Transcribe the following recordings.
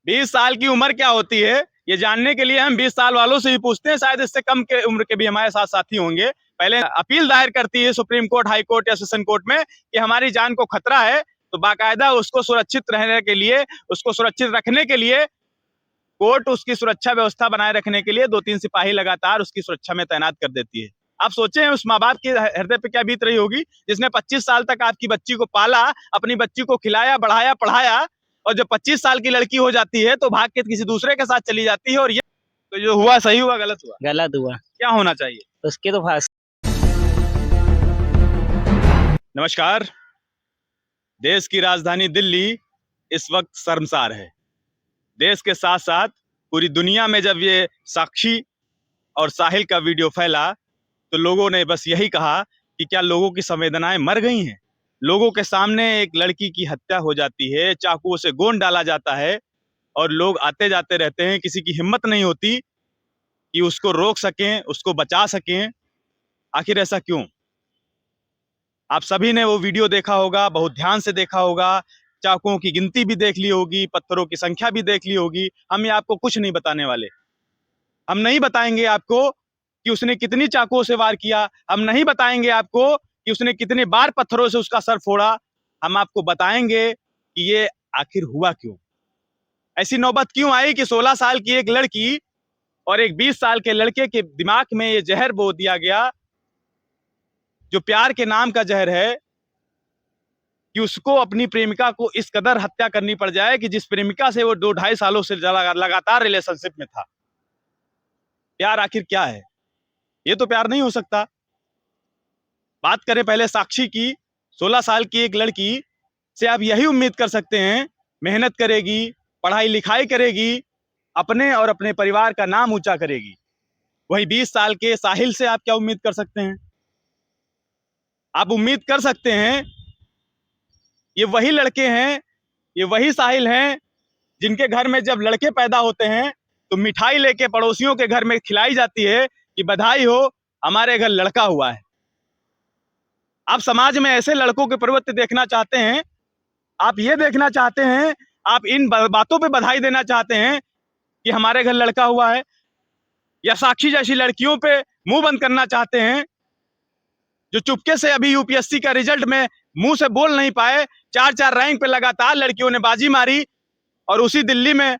20 साल की उम्र क्या होती है ये जानने के लिए हम 20 साल वालों से ही पूछते हैं। शायद इससे कम के उम्र के भी हमारे साथ साथी होंगे। पहले अपील दायर करती है सुप्रीम कोर्ट, हाई कोर्ट या सेशन कोर्ट में कि हमारी जान को खतरा है, तो बाकायदा उसको सुरक्षित रहने के लिए, उसको सुरक्षित रखने के लिए कोर्ट उसकी सुरक्षा व्यवस्था बनाए रखने के लिए 2-3 सिपाही लगातार उसकी सुरक्षा में तैनात कर देती है। आप सोचे उस माँ बाप के हृदय पे क्या बीत रही होगी जिसने 25 साल तक आपकी बच्ची को पाला, अपनी बच्ची को खिलाया, बढ़ाया, पढ़ाया, और जब 25 साल की लड़की हो जाती है तो भाग के किसी दूसरे के साथ चली जाती है। और ये तो जो हुआ सही हुआ गलत हुआ? गलत हुआ। क्या होना चाहिए? उसके तो फांसी। नमस्कार। देश की राजधानी दिल्ली इस वक्त शर्मसार है। देश के साथ साथ पूरी दुनिया में जब ये साक्षी और साहिल का वीडियो फैला तो लोगों ने बस यही कहा कि क्या लोगों की संवेदनाएं मर गई हैं? लोगों के सामने एक लड़की की हत्या हो जाती है, चाकुओं से गोंद डाला जाता है और लोग आते जाते रहते हैं। किसी की हिम्मत नहीं होती कि उसको रोक सकें, उसको बचा सकें। आखिर ऐसा क्यों? आप सभी ने वो वीडियो देखा होगा, बहुत ध्यान से देखा होगा, चाकुओं की गिनती भी देख ली होगी, पत्थरों की संख्या भी देख ली होगी। हम ये आपको कुछ नहीं बताने वाले। हम नहीं बताएंगे आपको कि उसने कितनी चाकुओं से वार किया। हम नहीं बताएंगे आपको कि उसने कितनी बार पत्थरों से उसका सर फोड़ा। हम आपको बताएंगे कि ये आखिर हुआ क्यों, ऐसी नौबत क्यों आई कि 16 साल की एक लड़की और एक 20 साल के लड़के के दिमाग में ये जहर बो दिया गया, जो प्यार के नाम का जहर है, कि उसको अपनी प्रेमिका को इस कदर हत्या करनी पड़ जाए कि जिस प्रेमिका से वो 2-2.5 सालों से लगातार रिलेशनशिप में था। प्यार आखिर क्या है? ये तो प्यार नहीं हो सकता। बात करें पहले साक्षी की। 16 साल की एक लड़की से आप यही उम्मीद कर सकते हैं, मेहनत करेगी, पढ़ाई लिखाई करेगी, अपने और अपने परिवार का नाम ऊंचा करेगी। वही 20 साल के साहिल से आप क्या उम्मीद कर सकते हैं? आप उम्मीद कर सकते हैं ये वही लड़के हैं, ये वही साहिल हैं जिनके घर में जब लड़के पैदा होते हैं तो मिठाई लेके पड़ोसियों के घर में खिलाई जाती है कि बधाई हो, हमारे घर लड़का हुआ है। आप समाज में ऐसे लड़कों के प्रवृत्ति देखना चाहते हैं? आप ये देखना चाहते हैं, आप इन बातों पे बधाई देना चाहते हैं कि हमारे घर लड़का हुआ है? या साक्षी जैसी लड़कियों पे मुंह बंद करना चाहते हैं जो चुपके से अभी यूपीएससी का रिजल्ट में मुंह से बोल नहीं पाए, 4-4 रैंक पे लगातार लड़कियों ने बाजी मारी, और उसी दिल्ली में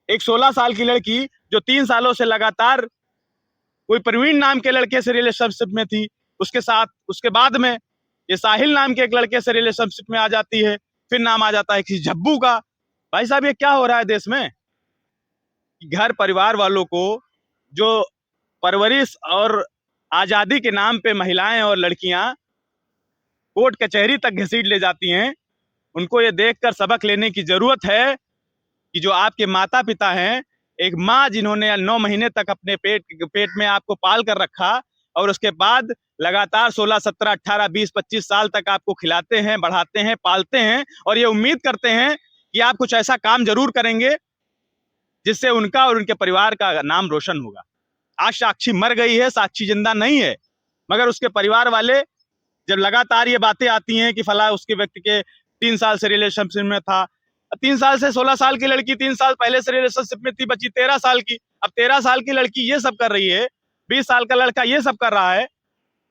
एक 16 साल की लड़की जो 3 सालों से लगातार कोई प्रवीण नाम के लड़के से रिलेशनशिप में थी, उसके साथ उसके बाद में ये साहिल नाम के एक लड़के से रिलेशनशिप में आ जाती है। फिर नाम आ जाता है किसी झब्बू का। भाई साहब, ये क्या हो रहा है देश में? घर परिवार वालों को जो परवरिश और आजादी के नाम पे महिलाएं और लड़कियां कोर्ट कचहरी तक घसीट ले जाती हैं, उनको ये देखकर सबक लेने की जरूरत है कि जो आपके माता पिता हैं, एक माँ जिन्होंने 9 महीने तक अपने पेट में आपको पाल कर रखा और उसके बाद लगातार 16, 17, 18, 20, 25 साल तक आपको खिलाते हैं, बढ़ाते हैं, पालते हैं, और ये उम्मीद करते हैं कि आप कुछ ऐसा काम जरूर करेंगे जिससे उनका और उनके परिवार का नाम रोशन होगा। आज साक्षी मर गई है, साक्षी जिंदा नहीं है, मगर उसके परिवार वाले जब लगातार ये बातें आती हैं कि फला उसके व्यक्ति के 3 साल से रिलेशनशिप में था, 3 साल से 16 साल की लड़की 3 साल पहले से रिलेशनशिप में थी, बची 13 साल की। अब 13 साल की लड़की ये सब कर रही है, 20 साल का लड़का ये सब कर रहा है,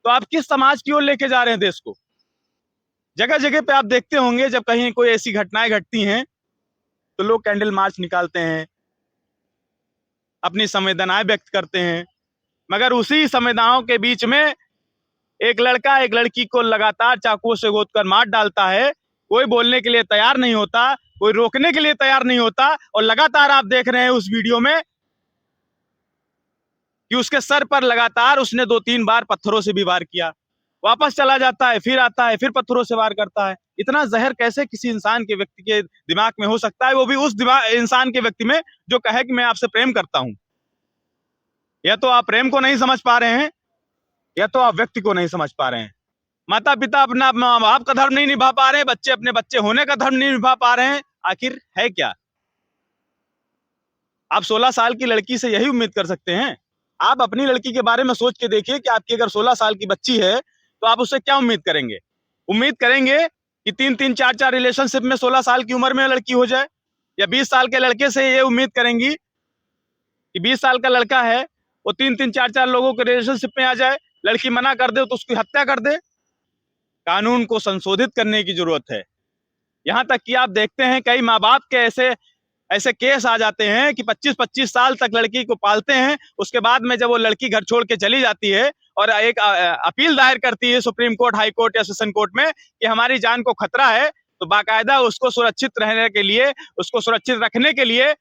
तो आप किस समाज की ओर लेके जा रहे हैं देश को? जगह जगह पे आप देखते होंगे जब कहीं कोई ऐसी घटनाएं घटती हैं तो लोग कैंडल मार्च निकालते हैं, अपनी संवेदनाएं व्यक्त करते हैं, मगर उसी संवेदनाओं के बीच में एक लड़का एक लड़की को लगातार चाकुओं से गोद कर मार डालता है। कोई बोलने के लिए तैयार नहीं होता, कोई रोकने के लिए तैयार नहीं होता, और लगातार आप देख रहे हैं उस वीडियो में कि उसके सर पर लगातार उसने 2-3 बार पत्थरों से भी वार किया, वापस चला जाता है, फिर आता है, फिर पत्थरों से वार करता है। इतना जहर कैसे किसी इंसान के व्यक्ति के दिमाग में हो सकता है, वो भी उस इंसान के व्यक्ति में जो कहे कि मैं आपसे प्रेम करता हूं? या तो आप प्रेम को नहीं समझ पा रहे हैं, या तो आप व्यक्ति को नहीं समझ पा रहे हैं। माता पिता अपना माँ बाप का धर्म नहीं निभा पा रहे हैं, बच्चे अपने बच्चे होने का धर्म नहीं निभा पा रहे हैं। आखिर है क्या? आप 16 साल की लड़की से यही उम्मीद कर सकते हैं? आप अपनी लड़की के बारे में सोच के देखिए कि आपकी अगर 16 साल की बच्ची है तो आप उससे क्या उम्मीद करेंगे? उम्मीद करेंगे कि 3-3, 4-4 रिलेशनशिप में 16 साल की उम्र में लड़की हो जाए? या 20 साल के लड़के से ये उम्मीद करेंगी कि 20 साल का लड़का है, वो 3-3 4-4 लोगों के रिलेशनशिप में आ जाए, लड़की मना कर दे तो उसकी हत्या कर दे? कानून को संशोधित करने की जरूरत है। यहाँ तक कि आप देखते हैं कई माँ बाप के ऐसे ऐसे केस आ जाते हैं कि 25-25 साल तक लड़की को पालते हैं, उसके बाद में जब वो लड़की घर छोड़ के चली जाती है और एक अपील दायर करती है सुप्रीम कोर्ट, हाई कोर्ट या सेशन कोर्ट में कि हमारी जान को खतरा है, तो बाकायदा उसको सुरक्षित रहने के लिए, उसको सुरक्षित रखने के लिए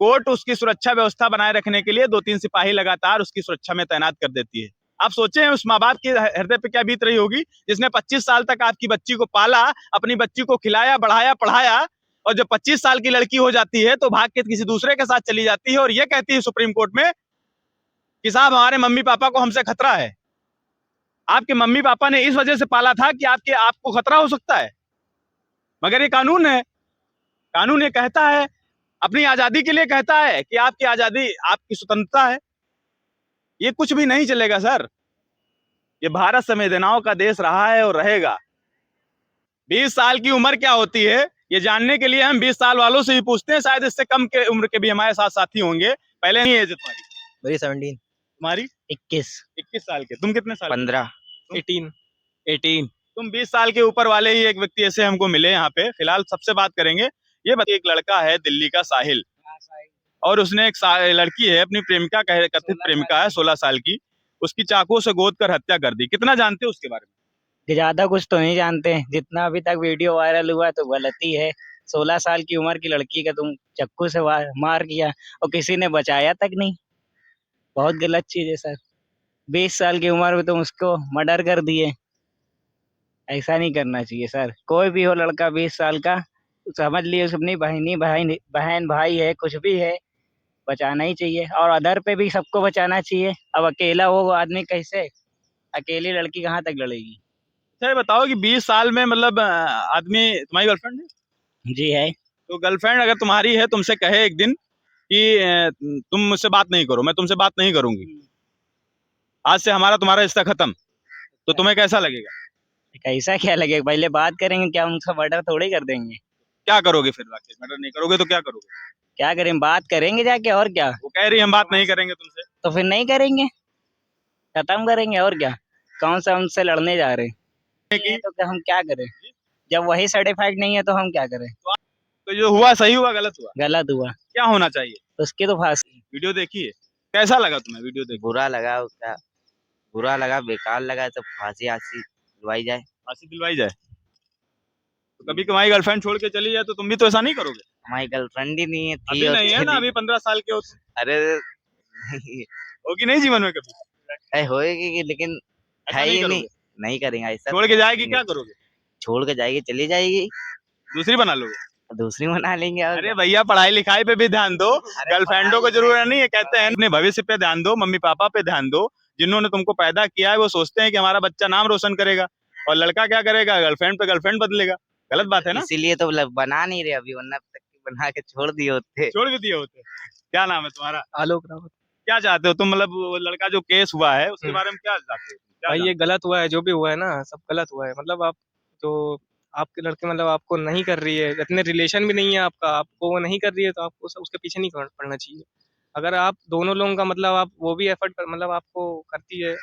कोर्ट उसकी सुरक्षा व्यवस्था बनाए रखने के लिए 2-3 सिपाही लगातार उसकी सुरक्षा में तैनात कर देती है। आप सोचे उस माँ बाप के हृदय पे क्या बीत रही होगी जिसने 25 साल तक आपकी बच्ची को पाला, अपनी बच्ची को खिलाया, बढ़ाया, पढ़ाया, और जब 25 साल की लड़की हो जाती है तो भाग के किसी दूसरे के साथ चली जाती है और ये कहती है सुप्रीम कोर्ट में कि साहब हमारे मम्मी पापा को हमसे खतरा है। आपके मम्मी पापा ने इस वजह से पाला था कि आपको खतरा हो सकता है, मगर ये कानून है। कानून ये कहता है, अपनी आजादी के लिए कहता है कि आपकी आजादी, आपकी स्वतंत्रता है। ये कुछ भी नहीं चलेगा सर। ये भारत संवेदनाओं का देश रहा है और रहेगा। 20 साल की उम्र क्या होती है ये जानने के लिए हम 20 साल वालों से ही पूछते हैं, शायद इससे कम के उम्र के भी हमारे साथ साथी होंगे। पहले नहीं एज तुम्हारी? मेरी 17। तुम्हारी? 21 साल के। तुम कितने साल? 15। 18। तुम 20 साल के ऊपर वाले ही एक व्यक्ति ऐसे हमको मिले यहाँ पे, फिलहाल सबसे बात करेंगे। ये एक लड़का है दिल्ली का, साहिल, और उसने एक लड़की है अपनी प्रेमिका, कथित प्रेमिका है 16 साल की, उसकी चाकू से गोद कर हत्या कर दी। कितना जानते हो उसके बारे में? ज्यादा कुछ तो नहीं जानते, जितना अभी तक वीडियो वायरल हुआ तो गलती है। 16 साल की उम्र की लड़की का तुम चाकू से मार किया और किसी ने बचाया तक नहीं। बहुत गलत चीज है सर। 20 साल की उम्र में तुम उसको मर्डर कर दिए। ऐसा नहीं करना चाहिए सर। कोई भी हो लड़का 20 साल का, समझ लिए अपनी बहन भाई है, कुछ भी है, बचाना ही चाहिए। और अदर पे भी सबको बचाना चाहिए। अब अकेला वो आदमी कैसे, अकेली लड़की कहाँ तक लड़ेगी? अच्छा ये बताओ कि 20 साल में मतलब आदमी, तुम्हारी गर्लफ्रेंड है? जी है। तो गर्लफ्रेंड अगर तुम्हारी है, तुमसे कहे एक दिन कि तुम मुझसे बात नहीं करो, मैं तुमसे बात नहीं करूंगी, आज से हमारा तुम्हारा रिश्ता खत्म, तो तुम्हें कैसा लगेगा? कैसा क्या लगेगा? पहले बात करेंगे, क्या उनका मर्डर थोड़ी कर देंगे? क्या करोगे फिर? आखिर मर्डर नहीं करोगे तो क्या करोगे? क्या करें, बात करेंगे जाके, और क्या। वो कह रही हम बात नहीं करेंगे तुमसे। तो फिर नहीं करेंगे, खत्म करेंगे, और क्या। कौन सा उनसे लड़ने जा रहे हैं? तो क्या हम क्या करें? जब वही सर्टिफाइड नहीं है तो हम क्या करें? तो जो हुआ सही हुआ गलत हुआ? गलत हुआ। क्या होना चाहिए? उसकी तो फांसी। वीडियो देखी है, कैसा लगा तुम्हें वीडियो देख? बुरा लगा उसका, बुरा लगा, बेकार लगा। तो फांसी आसी दिलवाई जाए। फांसी दिलवाई जाए। तो कभी तुम्हारी गर्लफ्रेंड छोड़ के चली जाए तो तुम भी तो ऐसा नहीं करोगे? हमारी गर्लफ्रेंड ही नहीं है, थी अभी और नहीं है ना, चली। अभी 15 साल के हो तुम। अरे होगी नहीं जीवन में कभी? होएगी, लेकिन ऐसा है नहीं ही नहीं। करोगे? नहीं करेंगे ऐसा। छोड़ के जाएगी क्या करोगे? छोड़ के जाएगी, चली जाएगी, दूसरी बना लोगे? दूसरी बना लेंगे। और अरे भैया पढ़ाई लिखाई पे भी ध्यान दो, गर्लफ्रेंडों को जरूरत नहीं है। कहते हैं अपने भविष्य पे ध्यान दो, मम्मी पापा पे ध्यान दो। जिन्होंने तुमको पैदा किया है वो सोचते हैं कि हमारा बच्चा नाम रोशन करेगा, और लड़का क्या करेगा? गर्लफ्रेंड पे गर्लफ्रेंड बदलेगा। गलत बात है ना? इसीलिए तो बना नहीं रहे अभी, वरना अब तक बना के छोड़ दिए होते। छोड़ भी दिए होते। क्या नाम है तुम्हारा? आलोक रावत। क्या चाहते हो तुम, मतलब वो लड़का जो केस हुआ है उसके बारे में क्या चाहते हो? क्या भाई ये चाहते गलत हुआ है, जो भी हुआ है ना, सब गलत हुआ है। मतलब आप जो आपके लड़के मतलब आपको नहीं कर रही है, इतने रिलेशन भी नहीं है आपका, आपको वो नहीं कर रही है, तो आपको उसके पीछे नहीं पड़ना चाहिए। अगर आप दोनों लोगों का मतलब आप वो भी एफर्ट कर, मतलब आपको करती है,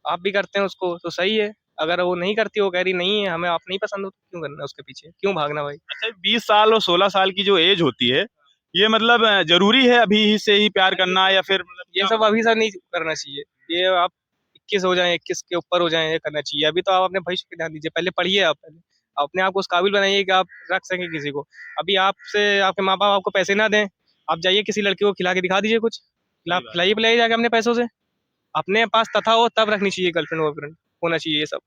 आप भी करते हैं उसको, तो सही है। अगर वो नहीं करती, वो कह रही नहीं है हमें, आप नहीं पसंद हो, तो क्यों करना उसके पीछे, क्यों भागना भाई? हो? अच्छा 20 साल और 16 साल की जो एज होती है, ये मतलब जरूरी है अभी ही से ही प्यार करना, या फिर मतलब ये सब अभी से नहीं करना चाहिए। ये आप 21 हो जाए, 21 के ऊपर हो जाए, ये करना चाहिए। अभी तो आप अपने भविष्य पे ध्यान दीजिए, पहले पढ़िए। आप पहले अपने आप को उस काबिल बनाइए कि आप रख सकें किसी को। अभी आपसे आपके माँ बाप आपको पैसे ना दें, आप जाइए किसी लड़की को खिला के दिखा दीजिए कुछ, खिलाइए पिलाइए जाके अपने पैसों से। अपने पास तथा हो तब रखनी चाहिए गर्लफ्रेंड वर्लफ्रेंड, होना चाहिए ये सब।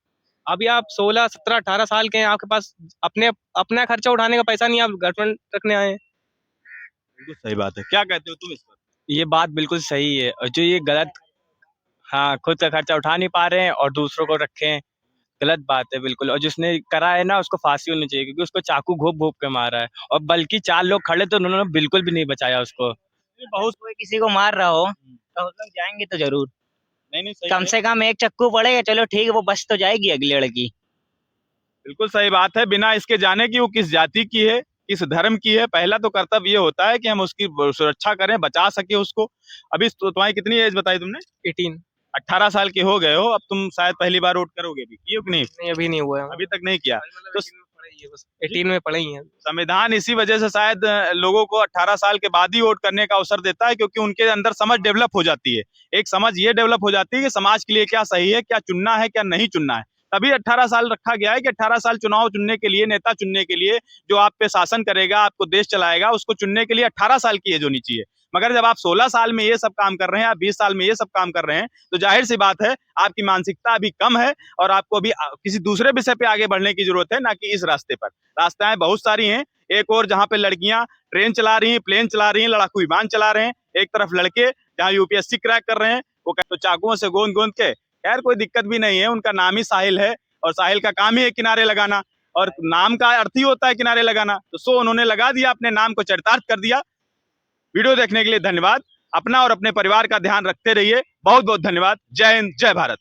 अभी आप 16 17 18 साल के हैं, आपके पास अपने अपना खर्चा उठाने का पैसा नहीं, आप गर्लफ्रेंड रखने आए हैं। बिल्कुल सही बात है। क्या कहते हो तुम इस पर? ये बात बिल्कुल सही है, और जो ये गलत, हाँ, खुद का खर्चा उठा नहीं पा रहे हैं और दूसरों को रखें, गलत बात है बिल्कुल। और जिसने करा है ना, उसको फांसी होनी चाहिए, क्योंकि उसको चाकू घोप घोप के मारा है, और बल्कि 4 लोग खड़े तो उन्होंने बिल्कुल भी नहीं बचाया उसको। बहुत कोई किसी को मार रहा हो तो हम लोग जाएंगे तो जरूर। नहीं सही कम है। से कम एक चक्कू पड़ेगा, चलो ठीक है, वो बच तो जाएगी अगली लड़की। बिल्कुल सही बात है। बिना इसके जाने की वो किस जाति की है, किस धर्म की है, पहला तो कर्तव्य ये होता है कि हम उसकी सुरक्षा करें, बचा सके उसको। अभी तुम्हारी कितनी एज बताई तुमने? 18। 18 साल के हो गए हो, अब तुम शायद पहली बार वोट करोगे, भी किए कि नहीं? नहीं, अभी नहीं हुआ है। अभी तक नहीं किया। तो 18 में पढ़े ही है बस, 18 में पढ़े ही हैं। संविधान इसी वजह से शायद लोगों को 18 साल के बाद ही वोट करने का अवसर देता है, क्योंकि उनके अंदर समझ डेवलप हो जाती है। एक समझ ये डेवलप हो जाती है कि समाज के लिए क्या सही है, क्या चुनना है, क्या नहीं चुनना है। तभी 18 साल रखा गया है कि 18 साल चुनाव चुनने के लिए, नेता चुनने के लिए, जो आप पे शासन करेगा, आपको देश चलाएगा, उसको चुनने के लिए 18 साल की एज होनी चाहिए। मगर जब आप 16 साल में ये सब काम कर रहे हैं, आप 20 साल में ये सब काम कर रहे हैं, तो जाहिर सी बात है आपकी मानसिकता अभी कम है और आपको अभी किसी दूसरे विषय पे आगे बढ़ने की जरूरत है, ना कि इस रास्ते पर। रास्ताएं बहुत सारी हैं। एक और जहां पे लड़कियां ट्रेन चला रही हैं, प्लेन चला रही हैं, लड़ाकू विमान चला रहे हैं, एक तरफ लड़के जहां यूपीएससी क्रैक कर रहे हैं, वो तो चाकुओं से गोंद गोंद के, खैर कोई दिक्कत भी नहीं है, उनका नाम ही साहिल है और साहिल का काम ही है किनारे लगाना, और नाम का अर्थ ही होता है किनारे लगाना। तो सो उन्होंने लगा दिया, अपने नाम को चरितार्थ कर दिया। वीडियो देखने के लिए धन्यवाद। अपना और अपने परिवार का ध्यान रखते रहिए। बहुत बहुत धन्यवाद। जय हिंद, जय भारत।